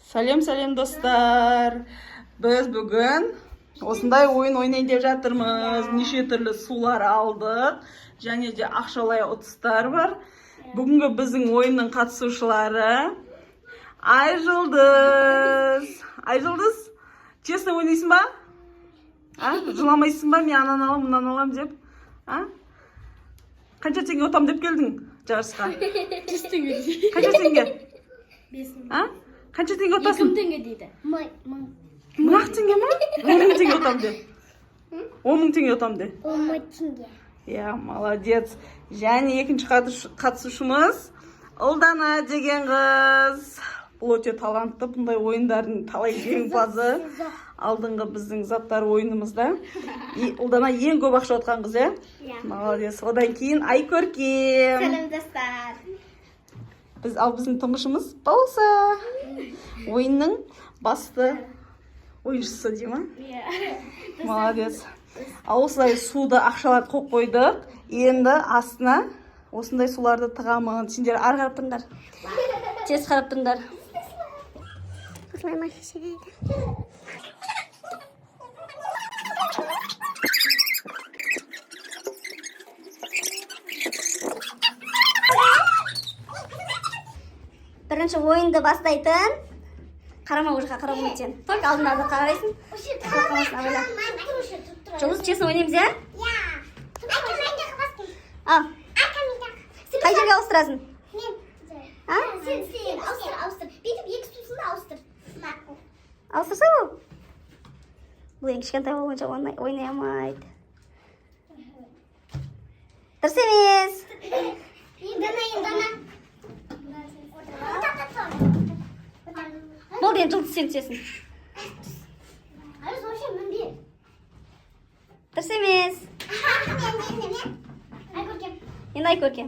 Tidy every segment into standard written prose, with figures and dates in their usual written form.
Сәлем достар. Біз бүгін осындай ойын ойнайын деп жатырмыз. Неше түрлі сулар алдық. Және де ақшалай ұтыстар бар. Бүгінгі біздің ойынның қатысушылары Айжұлдыз. Айжұлдыз, честно ойнайсың ба? Жыламайсың ба? Мен анан алам, мынан алам деп. Қанша теңге ұтам деп келдің жарысқа? 100 теңге. Қанша теңге? 5 Қанша теңге ұтасың? 2000 теңге дейді. 1000 теңге ма? 10 теңге ұтам де. 10 теңге ұтам де. 10 теңге. Я, молодец. Және екінші қатысушымыз Ұлдана деген қыз. Бұл өте талантты, бұндай ойындардың талай жеңімпазы. Алдыңғы біздің заттар ойынымызда. Ұлдана ең көп ақша ұтқан қыз, Молодец. Одан кейін Айкөркем. Сәлем достар. Біздің тұңғышымыз Балса. Ойынның басты ойыншысы дей ма? Молодец. Осылай суды ақшалар қоп қойдық. Енді астына осындай суларды тығамын. Сендер ар қарап тұрыңдар. Тез қарап тұрыңдар. Осылай машина дейді. Бірінші ойынды бастайтын. Қарама ол жаққа қарамай сен. Только алдына қарайсың. Жұлдыз, честно ойнаймыз, Ал. Қай жерге ауыстырасың? Сен ауыстыр. Бүйтіп екі сусынды ауыстыр. Ауыстырса бұл? Бұл ең кішкентай болғанша ойнай алмайды. Дұрыс емес. Дана. Болды, енді Жұлдыз сен түсесің. Дұрыс емес. Енді Айкөркем.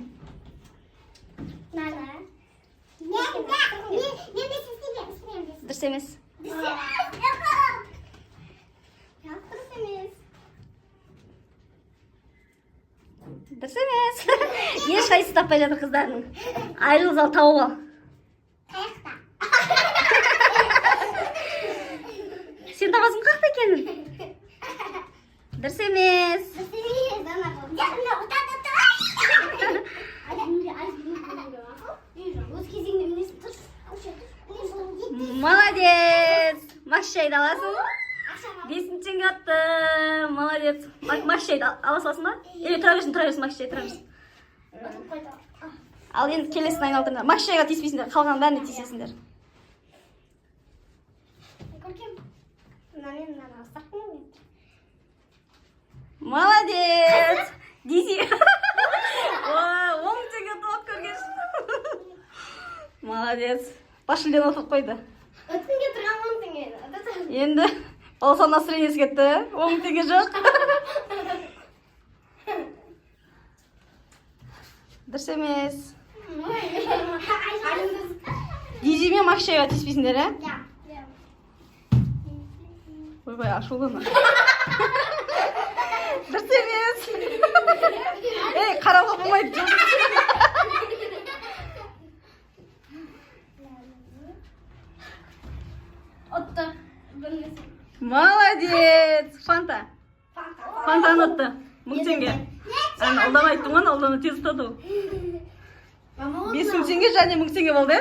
Дұрыс емес. Дұрыс емес. Ешқайсысы таппай жатыр қыздардың. Айжұлдыз ал тауып ал. Сен табасың қақта екенін? Дұрыс емес. Молодец. Машайды аласың ба? 5 теңге атты. Молодец. Машайды ала саласың ба? Тұра берсін, Машайды тұра берсін. Ал енді келесін айналдырыңдар. Машайға тиіспейсіңдер, қалған бәріне тиісесіңдер. Молодец. Дизи. 10 теңге топ көрген. Молодец. Башылден отырып қойды. Енді Балса настроениесі кетті. 10 теңге жоқ. Дұрыс емес. Дизи мен Макшайға тиіспейсіңдер, Ойбай, ашулана. Дұрыс емес. Қарауға болмайды. Отты. Молодец. Фантаны отты. 1000 теңге. Ұлдана айттың ғой, Ұлдана тез ұтады. 5000 теңге және 1000 теңге болды,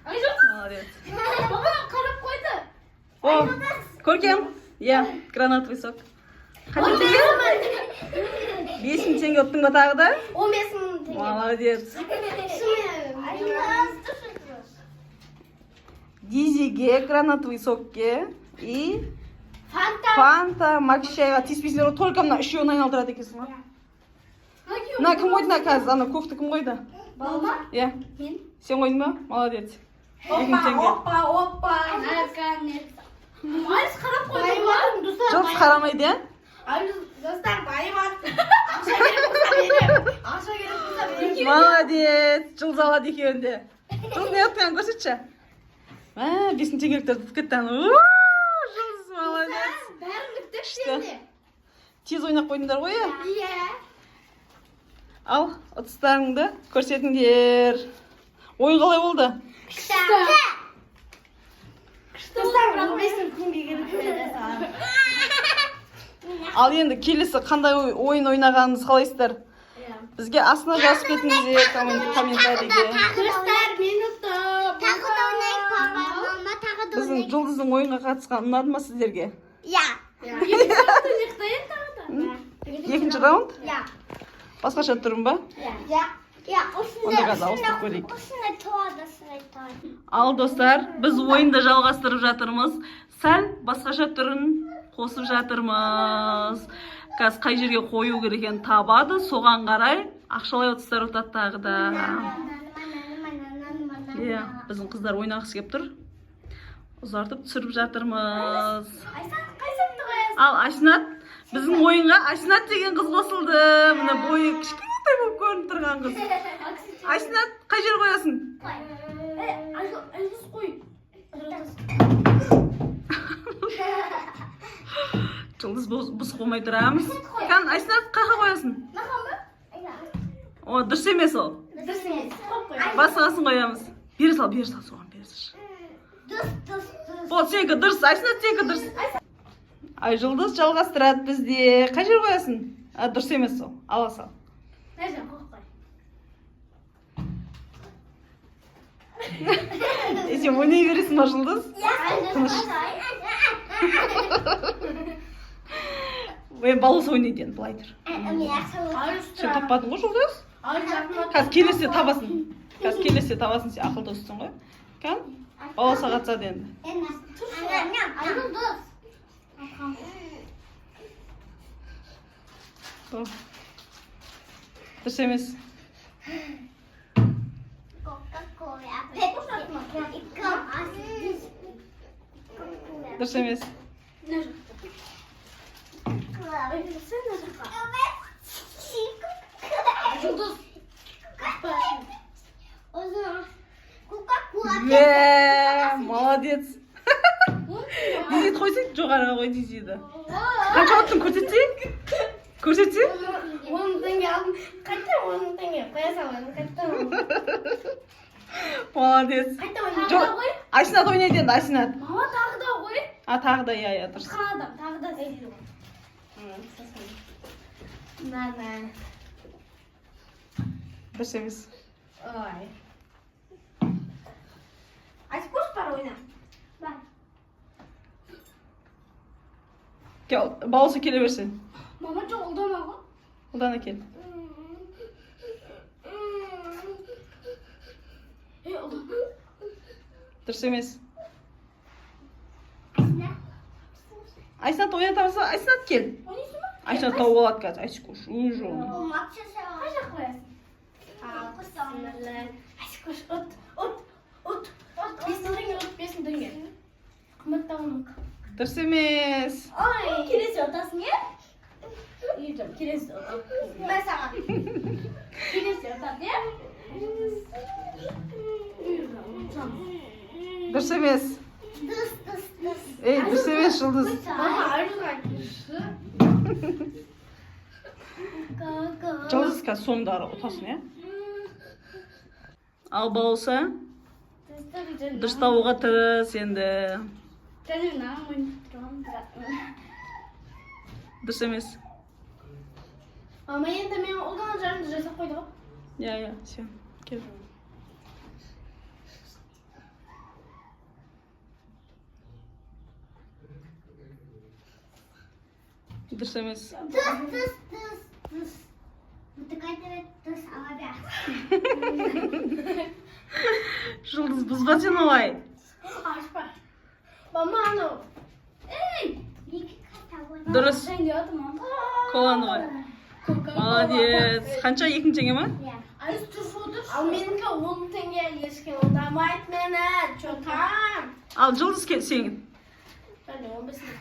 Молодец. Қарап қойды. Көркем? Гранатовый сок. Қанша теңге? 5000 теңге ұттың ба тағы да? 15.000 теңге. Молодец. Дизиге, гранатовый сокке и Фанта, Макшайға тиіспейсіңдер, только мына үшеуін айналдырады екенсің ба? Мына кім қойды, қазір? Ана көкті кім қойды? Балма? Мен. Сен қойдың ба? Молодец. 2000 теңге. Опа. Айыз қарап қойды ма? Жоқ, қарамайды, Достар, байымат. Ақша керек болса берем. Молодец. Жұлдыз алады екеуінде. Жұлдыз не ұтқанын көрсетші. 5000 теңгеліктер ұтып кетті. Жұлдыз, молодец. Бәрін бүктеп Тез ойнап қойдыңдар ғой, Иә. Ал, ұтыстарыңды көрсетіңдер. Ойын қалай болды? Күшті. Ал енді келесі қандай ойын ойнағаныңызды қалайсыздар? Бізге астына жазып кетіңіздер комментарийге. Достар, мені Тағы да ойнайық, папа, мама, тағы да Біздің ойнайық. жұлдыздың ойынға қатысқан ұнады ма сіздерге? Я. Екінші раунд? Я. Басқаша түрін ба? Я. Онда қазір ауыстырып көрейік. Осындай туады, осындай туады. Ал достар, біз ойынды жалғастырып жатырмыз. Сәл басқаша түрін қосып жатырмыз. Қазір қай жерге қою керек екенін табады, соған қарай ақшалай ұтыстар ұтады тағы да. Иә, біздің қыздар ойнағысы келіп тұр. Ұзартып түсіріп жатырмыз. Ал Ашнат, біздің ойынға Ашнат деген қыз қосылды. Мына бойы кішкентай болып көрініп тұрған қыз. Ашнат, қай жер қоясың? Айдыз қой. Жұлдыз біз қоймай тұрамыз. Қан, Ашнат, қақа қоясың? О, дұрыс емес ол. Дұрыс емес. Басқасын қоямыз. Бері сал, соған бері сал. Бол, сенікі дұрыс, Ашнат сенікі дұрыс. Ай, Жұлдыз жалғастырады бізде. Қай жер қоясың? Дұрыс емес ол. Ала сал. Сен ойнай бересің ба, Жұлдыз? Балыс ойнайды енді, былай тұр. Сен таппадың ғой, Жұлдыз? Қазір келесе табасың. Сен ақыл достың ғой. Кән, баласа қатсады енді. Дұрыс емес. Дұрыс емес. Молодец. Дизит қойсайын, жоғарыға қой дизиді. Қанша ұттың көрсетсе? 10 теңге алдым. Қайта 10 теңге қоя саламын. Қайта. Молодец. Қайта ойнап қой. Ашнат ойнайды енді, Ашнат. Мама тағы да қой. Тағы да, иә, дұрыс. Тағы да дейді ғой. Дұрыс емес. Ой. Айтып көрші бар ойна. Бар. Кел, балысы келе берсін. Мама жоқ ұлдама ғой. Ұлдана кел. Дұрыс емес. Айсанат ойната барса, Айсанат кел. Ойнайсың ба? Айсанат тауып алады қазір. Айсанат уже оны. Қай жақ қоясың? Айсықош, ұт. 5 теңге. Қымбаттауын. Дұрыс емес. Ой, келесі отасың, е? Келесі отасың. Мен саған. Келесі отасың, е? Дұрыс емес. Ей, дұрыс емес, Жұлдыз. Мама, айрылға келші. Жұлдыз қазір соңдары ұтасың, е? Ал балуса, дұрыстауға тырыс енді. Дұрыс емес. Мама, енді мен ұлдан жарымды жасап қойды ғой. Иә, сен, кел. Дұрыс емес. Жұлдыз, бұзба сен олай. Ашпа. Мама, анау. Ей! Дұрыс. Және отым, мама. Коланы ғой. Молодец. Қанша, 2 теңге ма? Айыз тұршы отыр. Ал менікі 10 теңге ешкен ұндамайды мені. Чотам. Ал Жұлдыз кел, сен. Және 15 теңге.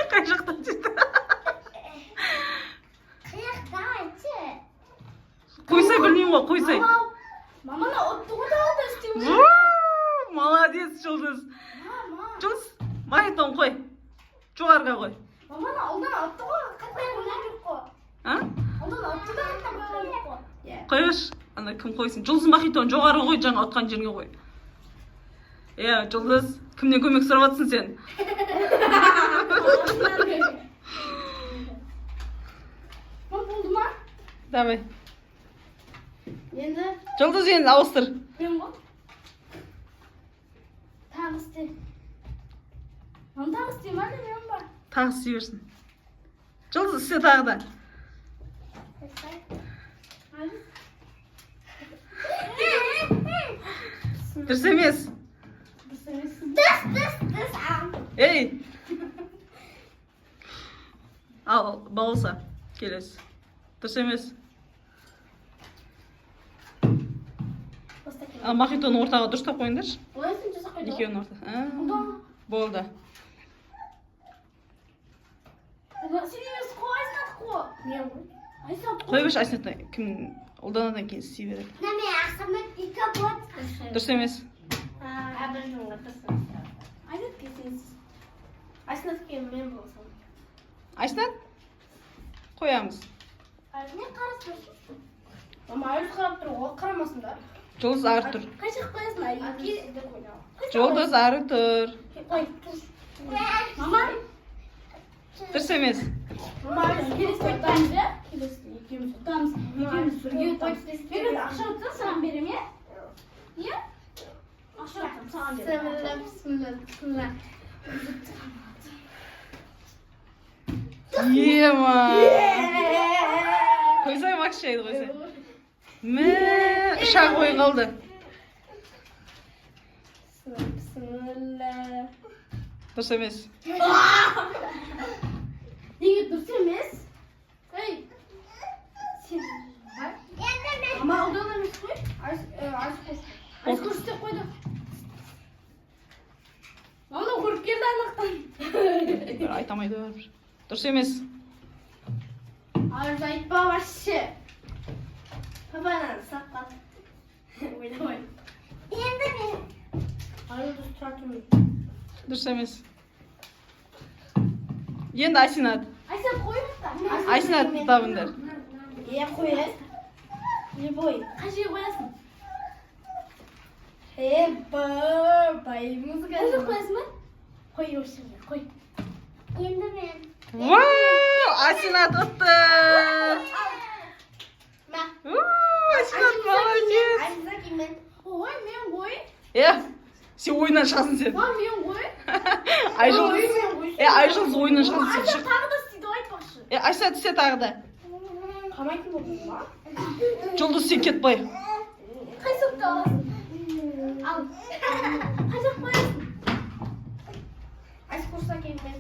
Қай жақтан дейді? Қойсай білмеймін ғой, қойсай. Маманы отты ғой тағы да істеу. Молодец, Жұлдыз. Мама. Жұлдыз, магнитон қой. Жоғарға қой. Маманы ұлдан отты ғой. Қайта ойнап жоқ қой. А? Ұлдан отты да қайта ойнап жоқ қой. Қойыш. Ана кім қойсын? Жұлдыз магнитон жоғары қой, жаңа отқан жерге қой. Жұлдыз, кімнен көмек сұрап жатсың сен? Болды ма? Давай. Енді Жұлдыз енді ауыстыр. мен ғой. Тағы істе. Оны тағы істеймін әлі мен ба? Тағы істей берсін. Жұлдыз істе тағы да. Дұрыс емес. Ей! Ал, балса, келесі. Дұрыс емес. Ал, мохитоны ортаға дұрыстап қойыңдаршы. Ойлайсың жасақ қойды. Екеуінің орта. Болды. Сен емес қой, айсынат қой. Мен ғой. Айсынат қой. Қой берші, Айсынатқа кім ұлданадан кейін істей береді. Нәме ақсамет екі бот. Дұрыс емес. Айсынат келсеңіз. Айсынат келген мен болсам. Айсынат? Қоямыз. Не қараспайсың? Мама, айыз қарап тұр ғой, қарамасыңдар. Жұлдыз ары тұр. Қай жақ қоясың? Жұлдыз ары тұр. Қой, тұр. Мама, Дұрыс емес. мама, келесі қойдамыз, иә? Келесі екеуміз ұтамыз. Екеуміз бірге ұтамыз. Мен ақша ұтсам саған берем, иә? Иә? Ақша ұтсам саған берем. Бісміллә. Ема! Қойсай макшайды қойсай. Мә, үш ақ ой қалды. Бісміллә. Дұрыс емес. Неге дұрыс емес? Ей! Сен... Мама, ұлдан емес қой. Айыз көрсетіп қойды. Мама, көріп келді анақтан. Айтамайды бәрібір. Дұрыс емес. Айыз айтпа вообще. Папайнан саққат. Ойнамай. Енді мен. Айыз дұрыс тұра тұрмын. Дұрыс емес. Енді Айсынат. Айсынат қойыңыздар. Айсынат табыңдар. Қоясың. Любой. Қай жерге қоясың? Байымыз қазір. Қай қоясың ба? Қой өшірге, қой. Енді мен. Вау! Айсынат ұтты! Айсынат молодец! Айза кимен. Ой, мен ғой. Сен ойыннан шығасың сен. Ма, мен ғой. Айжұлдыз ойыннан шығасың сен. Айза тағы да істейді, айтпақшы. Айсынат істе тағы да. Қамайтын болдың ба? Жұлдыз сен кет бай. Қай соқты аласың? Ал. Қай жақ қоясың? Айсы көрсі әкеймен.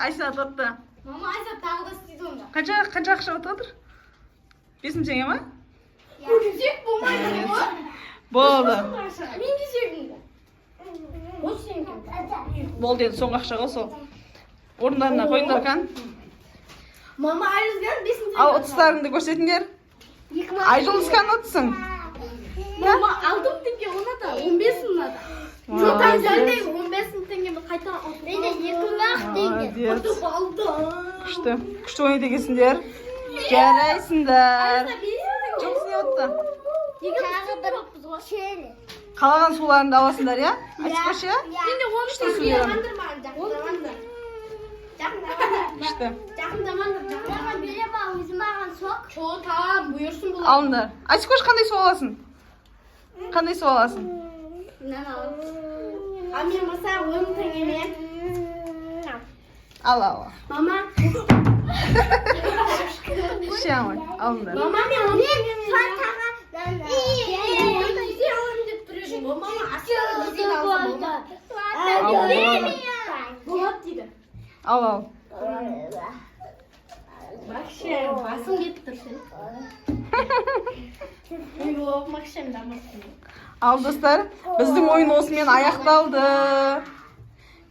Айсынат ұтты. Мама, Айза тағы да істейді онда. Қанша ақша ұтып отыр? 5 теңге ма? Көрсек болмайды ғой. Болды. Мен кезегім ғой. Ол сен кем. Болды енді соңғы ақшаға сол. Орындарына қойыңдар қан. Мама, Айзадан 5 теңге. Ал ұтыстарыңды көрсетіңдер. Айжұлдыз қан ұтсын. Мама, алдым теңге оны да, 15 оны да. Жоқтан жөнде 15 теңгені қайта ұтып. Менде 2 теңге. Ұтып алдым. Күшті ойнайды екенсіңдер. Жарайсыңдар. Айза, 5 теңге. Жұлдыз не ұтты? Тағы бір шелі. Қалаған суларыңды аласыңдар, иә? Айтып ше? Сен де 10 теңге жақтырмаған, жақтырмаңдар. Күшті. Жақындамаңдар, Маған жақындамаңдар. бере ма, өзім алған соқ. Там, бұйырсын бұл. Алыңдар. Айтып қойшы қандай су аласың? Қандай су аласың? Мынаны ал. А мен болса 10 теңгемен. Ал. Мама. Ше алмай. Алыңдар. Мама, мен 10 теңгемен. Сон тағы. Мама, асырады дейді алса болады дейді. Ал. Макшем, басым кетіп тұр сен. Жоқ, Макшем дамырсың. Ал достар, біздің ойын осымен аяқталды.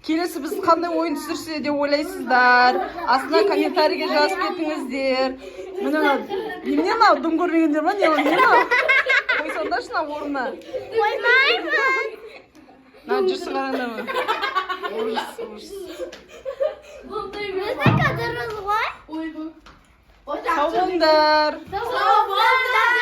Келесі біз қандай ойын түсірсе деп ойлайсыздар? Астына комментарийге жазып кетіңіздер. Міне немене мынау дым көрмегендер ма? Не мынау? Қойсаңдаршы мына орнына. Қоймаймын. Мына жүрсі қараңдар ма? Біздің Қадырыз ғой. Ой, бұл. Сау болыңдар. Сау болыңдар.